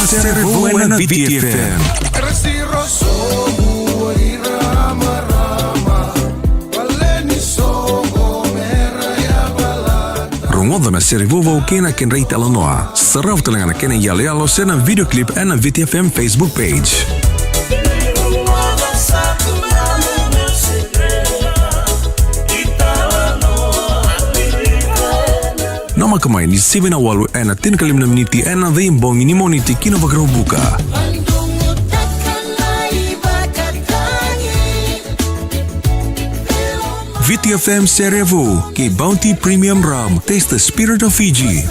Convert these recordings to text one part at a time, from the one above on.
Cerevo na VTFM. Rongoda na Cerevo kena ken reita lanoa. Sarau telangana kena yale alo sena videoclip na VTFM Facebook page. Nama kemai ni 7 awalu ena 10 kali meniti ena dhimbong ini moniti kino bagrau buka. VTFM Cerevo, ke Bounty Premium Rum, taste the spirit of Fiji.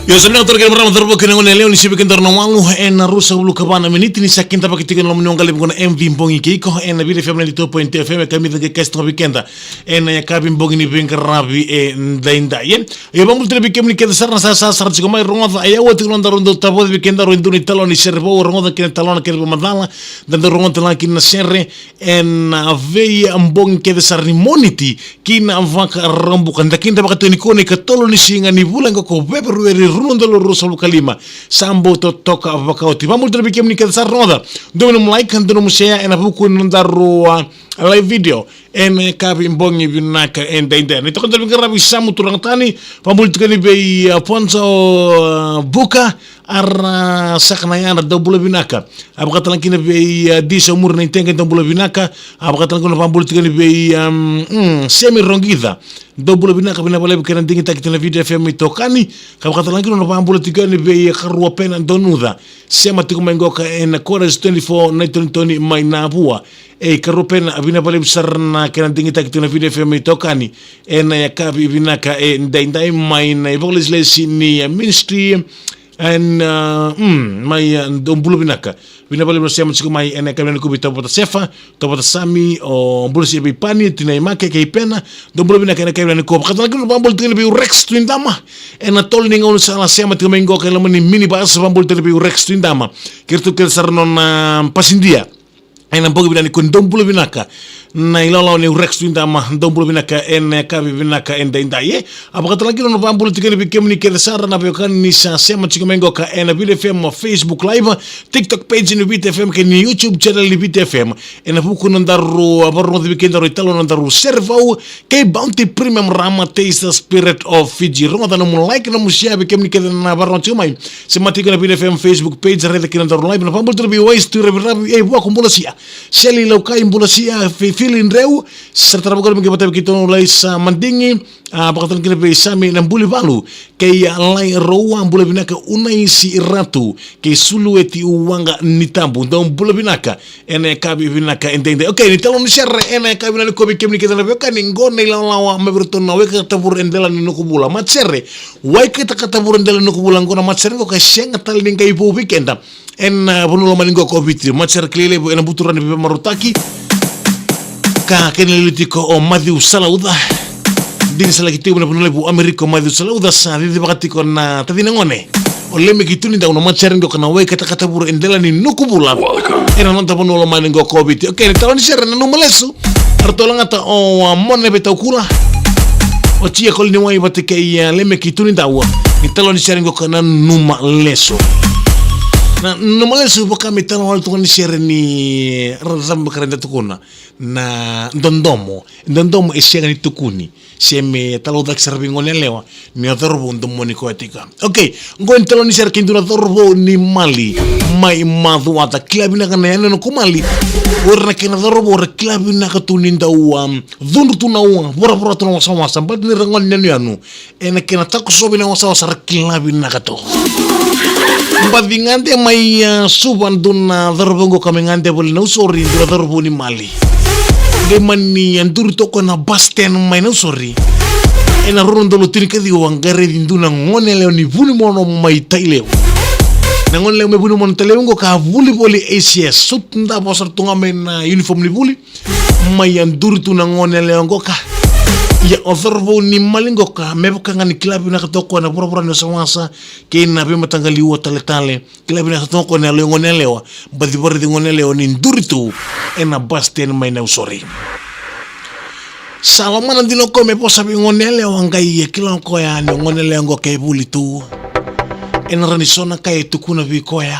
Yo sebenarnya autor kena ramai terbuka dengan leo ni siapa kena nawangu ena rusa ulu kabana meniti ni sakin tapi ketika lamu nonggal lebih MV mbongi kiko ena video film ni 2.fm kami tadi cast tapi kenda ena ya kabi mbongi ni bengker rabi ndainda yen ya bangul terlebih kami kita sarna sasa sarci komai rongoda aya wati londa rondo tabo lebih kenda rondo ni talon ni servo rongoda kena talon kena pemadala dan rongoda lagi na serre ena veia mbongi kita sarni moniti kina avaka rambukan dakinda bakato ni kone katolo ni singa ni bulan ko beberu rundo rusul kalima sambo to toka avakauti vamos terbikem ni kesa roda dono like dono share ena buku ndaru live video en kabi mbongi binaka en dainda ni to kan rabi samu turang tani pamul tkani be ponso buka ar saknayana double binaka abakatan kina be disa umur na intenga double binaka abakatan kono pamul tkani be semi rongida double binaka bina bale kana dingi tak tena video FM itokani abakatan kino no pamul tkani be kharwa pena donuda sema tikumengoka en chorus 24 1920 mainabua karupena abina bale sarna kana dingi tak tena video FM itokani en yakabi binaka ndaindai main evolis lesini ministry and mai dombulu binaka bina bale bersiam siku mai ene kamera ku bita bota sefa to bota sami o bulu si bipani tinai make ke pena dombulu binaka ene kamera ku pakatan ku bambul tin bi rex twindama ena tol ninga un sala sema tu mengo ke lamani mini bas bambul tin bi rex twindama kirtu kel sarnon pasindia ena bogi binani kun dombulu binaka na ilalo ni rex twindama dombulu binaka ene kabi binaka enda indaye apakata lagi no bambulu tikeni bikemni ke sara na bekan ni sa sema chikumengo ka ena video FM Facebook live TikTok page ni VTFM ke ni YouTube channel ni VTFM ena buku nandaru abarno bikenda ro italo nandaru servo ke Bounty Premium Rama taste the spirit of Fiji ronga no like no share bikemni ke na barno chumai sematika na VTFM Facebook page rede ke nandaru live na bambulu terbi ways to rebi wa kumbulasia seli laukai mbulasia feeling reu serta bukan mengibat kita mulai mandingi pakatan kita bersama enam buli balu kaya lai roa bula binaka unai si ratu kaya sulu eti uwanga nitambu dong bula binaka ene kabi binaka entende oke ni talon share ene kabi na ko bikem ni kita lebih kan ngone lawa meberton na weka tabur endela ni no bula macere wai kita tabur endela no bula ngona macere ko kasenga tal ning kai bu weekenda en bunula maningo ko bitri macere klile ena buturan bi marutaki ka kenelitiko o Matthew Salauda din sala kitu na punule bu Ameriko Matthew Salauda sa di bakatiko na tadi ngone o leme kitu ni daw no macere ngo kana we kata buru endela ni nukubula era non tapono lo mane ngo covid okay tawon share na numalesu artolang ata o monne betakula o tia kolni wai batike ya leme kitu ni daw ni talon share ngo kana numalesu na numalesu baka mitano wal tukani share ni razam bakarenda tukuna na dondomo isianga ni tukuni seme talo dak serbi ngone lewa ni atorbo ndomo ni koetika okay ngo entalo ni serkin duna torbo ni mali mai madu ata klabina kana no kumali orna kena torbo or klabina ka tuninda uam dundu tunawa bora tunawa sama sambat ni rangon ni anu ena kena takusobi na wasa wasa klabina ka to mbadingante mai suban duna torbo ngo kamengante bol no sorry duna torbo ni mali mani andur toko na basten mai no sorry ena rondo lo tini kadi wangare dinduna ngone leo ni buni mono mai taileo na ngone leo me buni mono taileo ngo ka buli boli ACS sutnda bosar tunga mena uniform ni buli mai andur tu na ngone leo ngo ka ya otherbo ni malingo ka mebo ka ngani klabu na katoko na pura no sawasa ke na be matangali wo tale klabu na katoko na leo ngone leo badi bori ngone leo ni nduritu ena basten mai na usori Salomon andino ko me posa bi ngone leo ngai ye kilon ko ya ngone leo ngo ke buli tu enarani sona kaya tukuna vikoya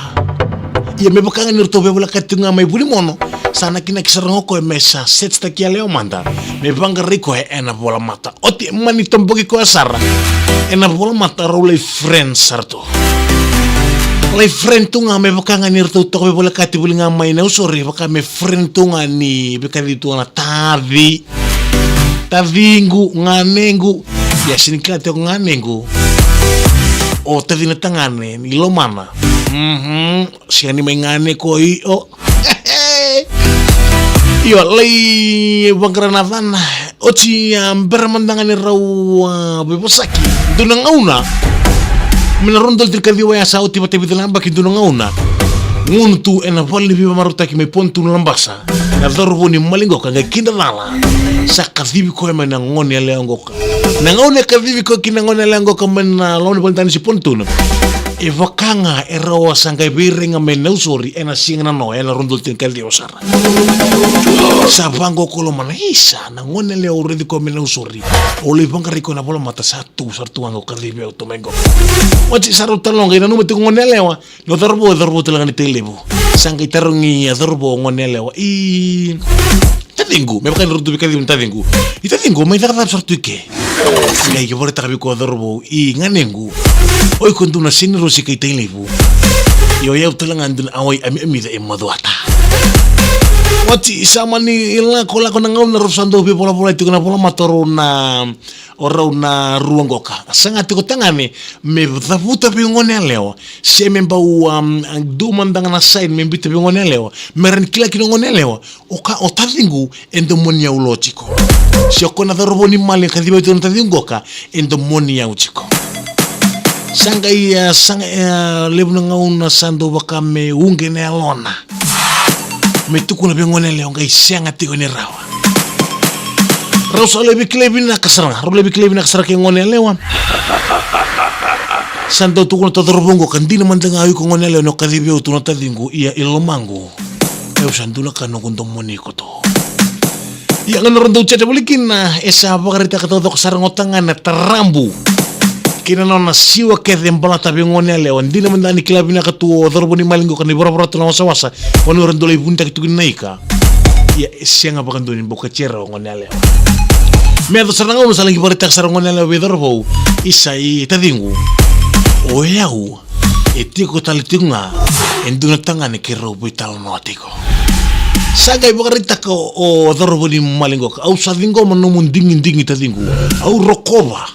ia mebakanga nirto bebola katunga mai buli mono sana kina kisarang ko mesa sets takia leo manda mebanga riko ena bola mata oti mani tombogi ko sara ena bola mata role friend sarto lay friend tunga mebakanga nirto to bebola kati buli nga mai na usori baka me friend tunga ni bekadi tunga tavingu nganengu ya sinikla te nganengu o tavina tangane ni lomana siya ni may ngane ko iyo lay bangranatan o si beramandangan ni raw bebosaki doon ang una minarondol tilkadiwa ya sao tiba-tiba tilambak doon ang una nguntu ena pali biba marutaki may pontu nalambasa na dorbo ni malingoka nga kinadala sa kadhibi ko may nangoni aleangoka nangoni kadhibi ko kinangoni aleangoka man lawan balitan si pontu evakanga erawa sangkai biring may nausori ena singa no ena rondol tilkadiwa sara sa bango ko lo manisa nangoni ale already ko may nausori oli bangari ko na bola mata satu sartuango kadhibi automengo wati sarutalong ina numo ngoni alewa no dorbo talaga ni lebu sangkai tarungi adorbo ngonelewa tadingu me bakan rudu bikadi tadingu tadingu mai daga sartu ke ngai ke bore takabi ko adorbo nganengu oi kontuna sin rosi kai lebu yo ya utalanga andun awai ami da emaduata wati samani ila kola kona ngau na rosando be bola itu kena bola matoro na orang na ruangoka sangat ko tangane me tafuta be ngone leo se memba du mandanga na sign me bita be ngone leo meran kila kino ngone leo o tavingu endomonia ulotiko se kona daroboni mali kadiba itu tavingoka endomonia uchiko sanga lebna ngau na sando bakame ungene alona metukuna bengone leo ngai sianga tigo ni rawa lebih klebi na kasara ke ngone lewa santo tukuna todorobongo kandina mandanga ayu ko ngone leo no kadibio tu nota dingu ia ilomangu sandula kanu kunto moniko to ia ngana rondo cete bulikina esa bagarita katodo kasara ngotangan na tarambu kina nona siwa ke dembola tabi ngone leo ndina mandani klebi na katu doroboni malingo kan ibora to na wasa wonu rondo le bunta kitu naika ia sianga bakandoni boka cera ngone leo medo saranga uno salangi bore taksara ngone leo bedorbo isai tadingu o yau etiko talitunga enduna tangane ke robo italo no atiko saga ibagarita ko o dorbo ni malingo au sadingo manumun dingi tadingu au rokoba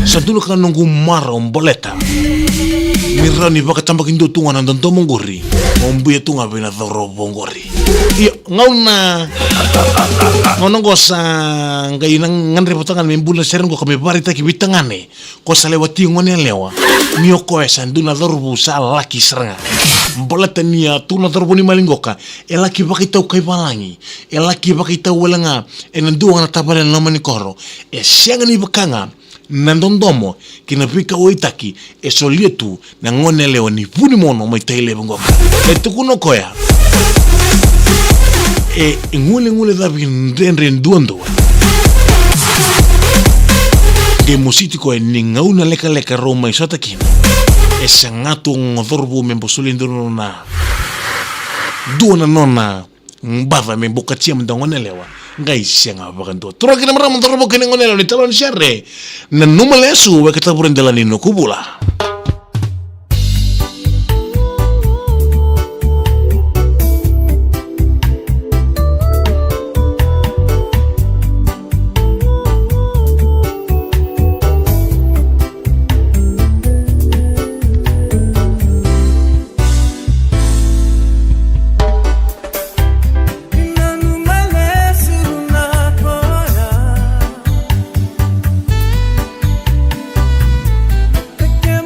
sadulu kan nunggu maro boleta mirani baka tambak indo tunga nandan to mongori ombuya tunga bena dorbo ngori iya ngauna ngono gosa ngai nang repotangan membula seren ko kami barita ki bitangane ko salewati ngone lewa mioko esanduna dorbo salaki seranga boleta nia tuna dorbo ni malingoka elaki baka tau kai balangi elaki baka tau welanga enandu ngana tabale nomani koro sianga ni bakanga nandondomo kinapika oitaki esolietu na ngone leo ni puni mono mai taile bongoka tukuno koya ngule dabi nduondo ke musitiko ni ngauna leka roma isotaki esangatu ngodorbu membosulinduro na duona nona mbava membokatia mndangone lewa ngai sianga bakanto tro kina mara mndorbo kene ngone lewa ni talon share na numalesu wa kataburen dalani no kubula Que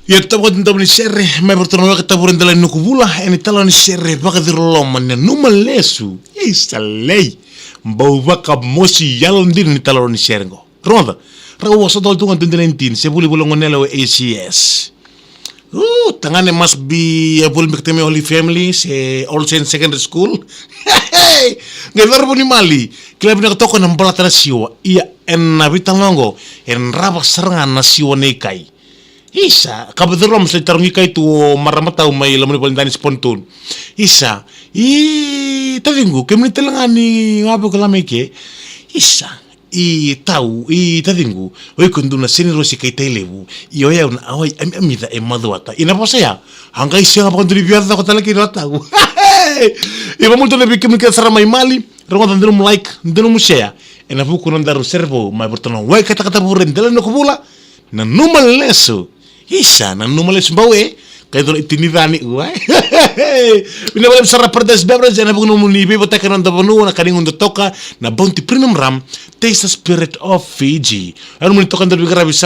Ya tabo tinta ni sere mai bertono ka tabo rendala no kubula eni tala ni sere baka di roloma ne numa lesu isalei mbau baka mosi yalon din ni tala ni sere ngo ronda rawo so tol tungan 2019 se buli bulong nela ACS tangane must be a bul mikteme Holy Family se All Saints Secondary School ngever buni mali klub na toko na mbala tana siwa iya en nabita longo en raba serangan na siwa ne kai Isa, kabadrom sa tarungi kay tu maramataw may laman ni Dani Spontun. Isa, tadingo, kami talangan ni ngabo kalamay ke. Isa, tadingo, oy kundo na siniro si kay Tailebu, iyoyaw na away amida e maduata. Ina pa saya, hanggang siya nga pa kundo libiyata ko talaga kinataw. Iba mo ito nabi kami kasara may mali, rongo tandino mo like, tandino mo share. Ina po kunong daro servo, may bertanong, way kata-kata po rin, dala na kubula, na numaleso. Isa na numalis bawe kaya doon itinirani uay binabalap sa rapardas beverage na pag numunibi bata ka ng dabanu na kaning undotoka na bounty premium ram taste the spirit of Fiji ano mo nito kan grabe sa